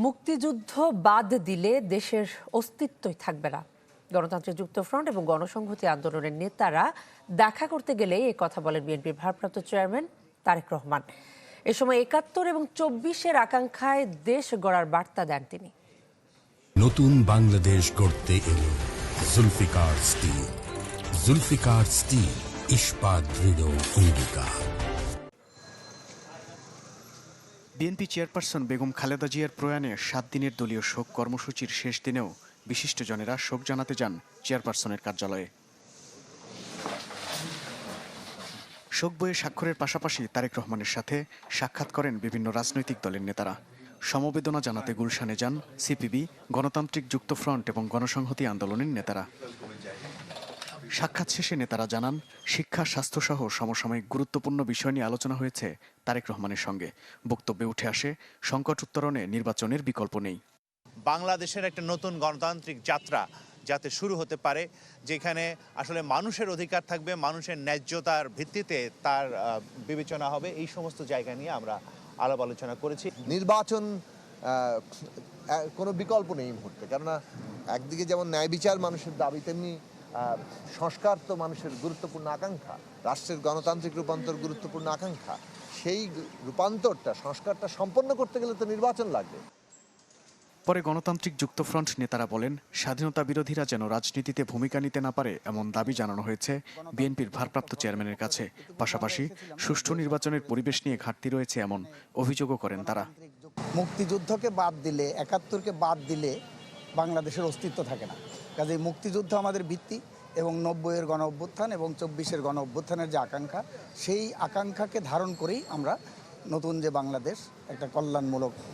মুক্তিযুদ্ধ বাদ দিলে দেশের অস্তিত্বই থাকবে না। গণতান্ত্রিক যুক্তফ্রন্ট এবং গণসংহতি আন্দোলনের নেতারা দেখা করতে গেলে এ কথা বলেন বিএনপির ভারপ্রাপ্ত চেয়ারম্যান তারেক রহমান। এ সময় ৭১ এবং ২৪-এর আকাঙ্ক্ষায় দেশ গড়ার বার্তা দেন তিনি। নতুন বাংলাদেশ গড়তে এলো জুলফিকার স্টিল। জুলফিকার স্টিল, ইস্পাত দৃঢ় অঙ্গীকার। বিএনপি চেয়ারপারসন বেগম খালেদা জিয়ার প্রয়াণে ৭ দিনের দলীয় শোক কর্মসূচির শেষ দিনেও বিশিষ্টজনেরা শোক জানাতে যান চেয়ারপারসনের কার্যালয়ে। শোক বইয়ে স্বাক্ষরের পাশাপাশি তারেক রহমানের সাথে সাক্ষাৎ করেন বিভিন্ন রাজনৈতিক দলের নেতারা। সমবেদনা জানাতে গুলশানে যান সিপিবি, গণতান্ত্রিক যুক্তফ্রন্ট এবং গণসংহতি আন্দোলনের নেতারা। সাক্ষাৎ শেষে নেতারা জানান, শিক্ষা, স্বাস্থ্যসহ সমসাময়িক গুরুত্বপূর্ণ বিষয় নিয়ে আলোচনা হয়েছে তারেক রহমানের সঙ্গে। বক্তব্যে উঠে আসে, সংকট উত্তরণে নির্বাচনের বিকল্প নেই। বাংলাদেশের একটা নতুন গণতান্ত্রিক যাত্রা যাতে শুরু হতে পারে, যেখানে আসলে মানুষের অধিকার থাকবে, মানুষের ন্যায্যতার ভিত্তিতে তার বিবেচনা হবে, এই সমস্ত জায়গা নিয়ে আমরা আলাপ আলোচনা করেছি। নির্বাচন কোনো বিকল্প নেই এই মুহূর্তে, কেননা একদিকে যেমন ন্যায় বিচার মানুষের দাবি, তেমনি সংস্কার তো মানুষের গুরুত্বপূর্ণ আকাঙ্ক্ষা। রাষ্ট্রের গণতান্ত্রিক রূপান্তর গুরুত্বপূর্ণ আকাঙ্ক্ষা। সেই রূপান্তরটা, সংস্কারটা সম্পন্ন করতে গেলে তো নির্বাচন লাগবে। পরে গণতান্ত্রিক যুক্তফ্রন্ট নেতারা বলেন, স্বাধীনতা বিরোধীরা যেন রাজনীতিতে ভূমিকা নিতে না পারে এমন দাবি জানানো হয়েছে বিএনপির ভারপ্রাপ্ত চেয়ারম্যানের কাছে। পাশাপাশি সুষ্ঠু নির্বাচনের পরিবেশ নিয়ে ঘাটতি রয়েছে এমন অভিযোগও করেন তারা। মুক্তিযুদ্ধকে বাদ দিলে, ৭১কে বাদ দিলে বাংলাদেশের অস্তিত্ব থাকে না। কাজেই মুক্তিযুদ্ধ আমাদের ভিত্তি এবং ৯০-এর গণ অভ্যুত্থান এবং ২৪-এর গণ অভ্যুত্থানের যে আকাঙ্ক্ষা, সেই আকাঙ্ক্ষাকে ধারণ করেই আমরা নতুন যে বাংলাদেশ, একটা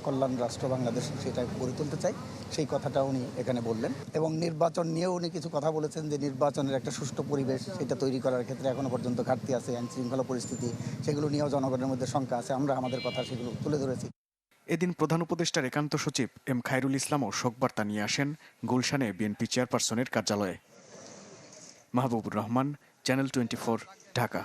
কল্যাণ রাষ্ট্র বাংলাদেশ, সেটা গড়ে তুলতে চাই। সেই কথাটা উনি এখানে বললেন এবং নির্বাচন নিয়েও উনি কিছু কথা বলেছেন যে নির্বাচনের একটা সুষ্ঠু পরিবেশ সেটা তৈরি করার ক্ষেত্রে এখনো পর্যন্ত ঘাটতি আছে, আইন শৃঙ্খলা পরিস্থিতি, সেগুলো নিয়েও জনগণের মধ্যে শঙ্কা আছে। আমরা আমাদের কথা সেগুলো তুলে ধরেছি। এদিন প্রধান উপদেষ্টার একান্ত সচিব এম খায়রুল ইসলামও শোকবার্তা নিয়ে আসেন গুলশানে বিএনপি চেয়ারপারসনের কার্যালয়ে। মাহবুবুর রহমান, চ্যানেল 24, ঢাকা।